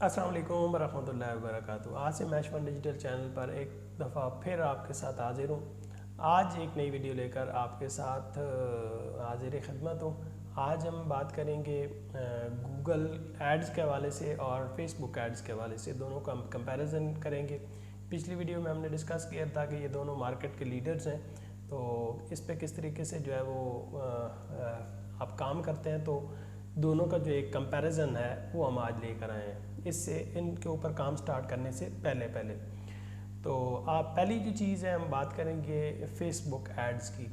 अस्सलाम वालेकुम रहमतुल्लाहि व बरकातुहू। आज से मैच वन डिजिटल चैनल पर एक दफ़ा फिर आपके साथ हाजिर हूँ। आज एक नई वीडियो लेकर आपके साथ हाजिर खिदमत हूँ। आज हम बात करेंगे गूगल एड्स के हवाले से और फेसबुक एड्स के हवाले से, दोनों का हम कंपैरिजन करेंगे। पिछली वीडियो में हमने डिस्कस किया था कि ये दोनों मार्केट के लीडर्स हैं, तो इस पे किस तरीके से जो है वो आप काम करते हैं, तो दोनों का जो एक कंपैरिजन है वो हम आज लेकर आए हैं। इससे इनके ऊपर काम स्टार्ट करने से पहले तो आप पहली जो चीज़ है हम बात करेंगे फेसबुक एड्स की।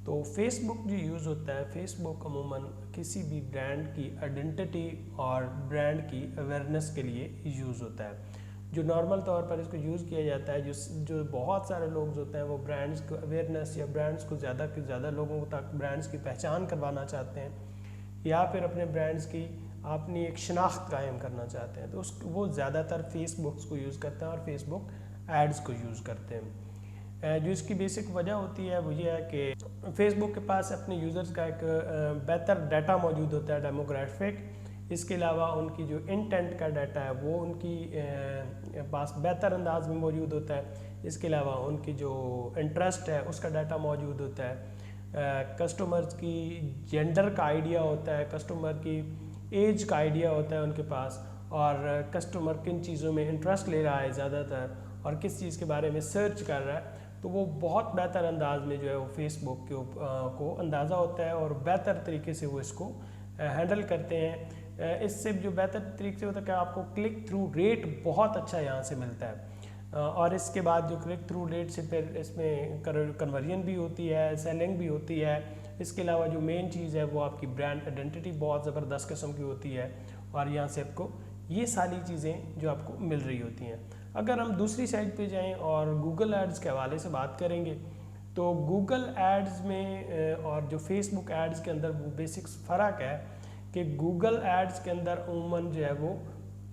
तो फेसबुक जो यूज़ होता है, फेसबुक अमूमन किसी भी ब्रांड की आइडेंटिटी और ब्रांड की अवेयरनेस के लिए यूज़ होता है। जो नॉर्मल तौर पर इसको यूज़ किया जाता है, जो बहुत सारे लोग होते हैं वो ब्रांड्स को अवेयरनेस या ब्रांड्स को ज़्यादा से ज़्यादा लोगों तक ब्रांड्स की पहचान करवाना चाहते हैं, या फिर अपने ब्रांड्स की अपनी एक शनाख्त कायम करना चाहते हैं, तो वो ज़्यादातर फेसबुक्स को यूज़ करते हैं और फेसबुक एड्स को यूज़ करते हैं। जो इसकी बेसिक वजह होती है वो ये है कि फेसबुक के पास अपने यूज़र्स का एक बेहतर डाटा मौजूद होता है, डेमोग्राफिक। इसके अलावा उनकी जो इंटेंट का डाटा है वो उनकी पास बेहतर अंदाज में मौजूद होता है। इसके अलावा उनकी जो इंटरेस्ट है उसका डाटा मौजूद होता है। कस्टमर्स की जेंडर का आइडिया होता है, कस्टमर की एज का आइडिया होता है उनके पास, और कस्टमर किन चीज़ों में इंटरेस्ट ले रहा है ज़्यादातर और किस चीज़ के बारे में सर्च कर रहा है, तो वो बहुत बेहतर अंदाज में जो है वो फेसबुक को अंदाज़ा होता है और बेहतर तरीके से वो इसको हैंडल करते हैं। इससे जो बेहतर तरीके से होता है कि आपको क्लिक थ्रू रेट बहुत अच्छा यहाँ से मिलता है, और इसके बाद जो क्लिक थ्रू रेट से फिर इसमें कन्वर्जन भी होती है, सेलिंग भी होती है। इसके अलावा जो मेन चीज़ है वो आपकी ब्रांड आइडेंटिटी बहुत ज़बरदस्त किस्म की होती है, और यहाँ से आपको ये सारी चीज़ें जो आपको मिल रही होती हैं। अगर हम दूसरी साइड पे जाएं और गूगल एड्स के हवाले से बात करेंगे, तो गूगल एड्स में और जो फेसबुक एड्स के अंदर वो बेसिक्स फ़र्क है कि गूगल एड्स के अंदर उमूमन जो है वो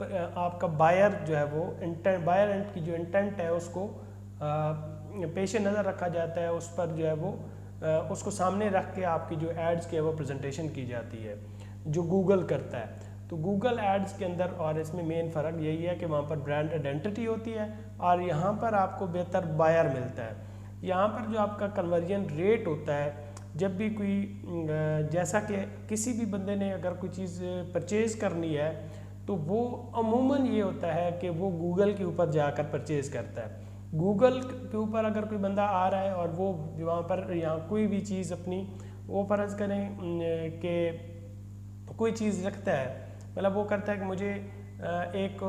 आपका बायर जो है वो इंटेंट, बायर एंड की जो इंटेंट है उसको पेश नज़र रखा जाता है, उस पर जो है वो उसको सामने रख के आपकी जो एड्स की है वो प्रेजेंटेशन की जाती है, जो गूगल करता है। तो गूगल एड्स के अंदर और इसमें मेन फ़र्क यही है कि वहाँ पर ब्रांड आइडेंटिटी होती है और यहाँ पर आपको बेहतर बायर मिलता है। यहाँ पर जो आपका कन्वर्जन रेट होता है, जब भी कोई जैसा कि किसी भी बंदे ने अगर कोई चीज़ परचेज़ करनी है तो वो अमूमन ये होता है कि वो गूगल के ऊपर जाकर परचेज़ करता है। गूगल के ऊपर अगर कोई बंदा आ रहा है और वो वहाँ पर यहाँ कोई भी चीज़ अपनी, वो फ़र्ज़ करें कि कोई चीज़ रखता है, मतलब वो करता है कि मुझे एक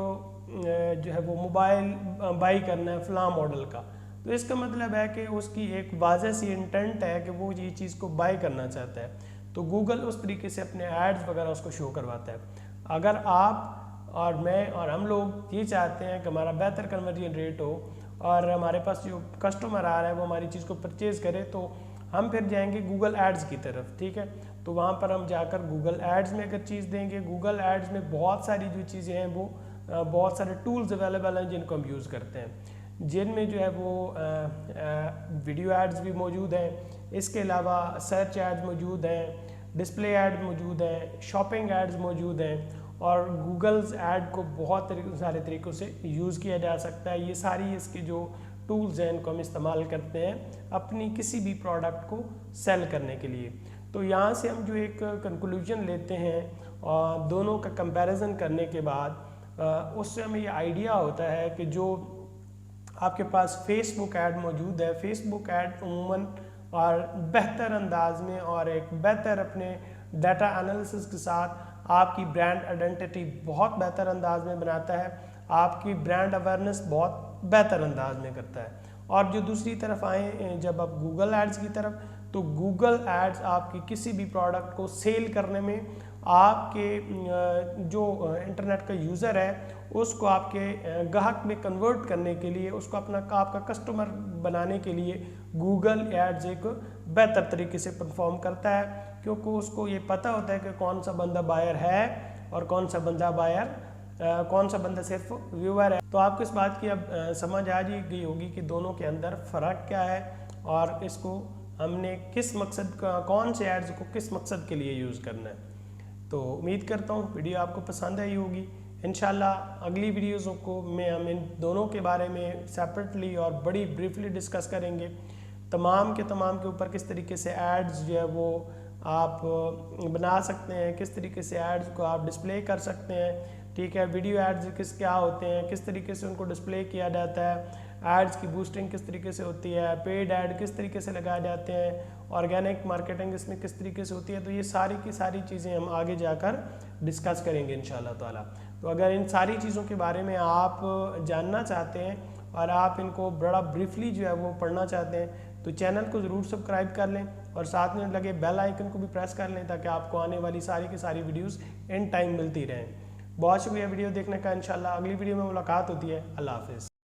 जो है वो मोबाइल बाई करना है फ़लाँ मॉडल का, तो इसका मतलब है कि उसकी एक वाज़ह सी इंटेंट है कि वो ये चीज़ को बाई करना चाहता है, तो गूगल उस तरीके से अपने एड्स वगैरह उसको शो करवाता है। अगर आप और मैं और हम लोग ये चाहते हैं कि हमारा बेहतर कन्वर्जन रेट हो और हमारे पास जो कस्टमर आ रहा है वो हमारी चीज़ को परचेज़ करे, तो हम फिर जाएंगे गूगल एड्स की तरफ, ठीक है। तो वहाँ पर हम जाकर गूगल एड्स में अगर चीज़ देंगे, गूगल एड्स में बहुत सारी जो चीज़ें हैं वो बहुत सारे टूल्स अवेलेबल हैं जिनको हम यूज़ करते हैं, जिनमें जो है वो वीडियो एड्स भी मौजूद हैं, इसके अलावा सर्च एड्स मौजूद हैं, डिस्प्ले ऐड मौजूद हैं, शॉपिंग एड्स मौजूद हैं, और गूगल्स ऐड को बहुत सारे तरीक़ों से यूज़ किया जा सकता है। ये सारी इसके जो टूल्स हैं इनको हम इस्तेमाल करते हैं अपनी किसी भी प्रोडक्ट को सेल करने के लिए। तो यहाँ से हम जो एक कंक्लूजन लेते हैं और दोनों का कंपैरिजन करने के बाद उससे हमें ये आइडिया होता है कि जो आपके पास फेसबुक ऐड मौजूद है, फेसबुक ऐड उमूमन और बेहतर अंदाज में और एक बेहतर अपने डाटा एनालिसिस के साथ आपकी ब्रांड आइडेंटिटी बहुत बेहतर अंदाज में बनाता है, आपकी ब्रांड अवेयरनेस बहुत बेहतर अंदाज में करता है। और जो दूसरी तरफ आए जब आप गूगल एड्स की तरफ, तो गूगल एड्स आपकी किसी भी प्रोडक्ट को सेल करने में, आपके जो इंटरनेट का यूज़र है उसको आपके ग्राहक में कन्वर्ट करने के लिए, उसको अपना आपका कस्टमर बनाने के लिए गूगल एड्स एक बेहतर तरीके से परफॉर्म करता है, क्योंकि उसको ये पता होता है कि कौन सा बंदा बायर है और कौन सा बंदा बायर, कौन सा बंदा सिर्फ व्यूअर है। तो आपको इस बात की अब समझ आ गई होगी कि दोनों के अंदर फ़र्क क्या है और इसको हमने किस मकसद का, कौन से एड्स को किस मकसद के लिए यूज़ करना है। तो उम्मीद करता हूँ वीडियो आपको पसंद आई होगी। इंशाल्लाह अगली वीडियोज़ को में हम इन दोनों के बारे में सेपरेटली और बड़ी ब्रीफली डिस्कस करेंगे। तमाम के ऊपर किस तरीके से एड्स जो है वो आप बना सकते हैं, किस तरीके से एड्स को आप डिस्प्ले कर सकते हैं, ठीक है। वीडियो एड्स क्या होते हैं, किस तरीके से उनको डिस्प्ले किया जाता है, एड्स की बूस्टिंग किस तरीके से होती है, पेड ऐड किस तरीके से लगाए जाते हैं, ऑर्गेनिक मार्केटिंग इसमें किस तरीके से होती है। तो ये सारी की सारी चीज़ें हम आगे जाकर डिस्कस करेंगे इंशाल्लाह ताला। तो अगर इन सारी चीज़ों के बारे में आप जानना चाहते हैं और आप इनको बड़ा ब्रीफली जो है वो पढ़ना चाहते हैं तो चैनल को ज़रूर सब्सक्राइब कर लें और साथ में लगे बेल आइकन को भी प्रेस कर लें ताकि आपको आने वाली सारी की सारी वीडियोस इन टाइम मिलती रहें। बहुत शुक्रिया वीडियो देखने का। इंशाल्लाह अगली वीडियो में मुलाकात होती है। अल्लाह हाफिज़।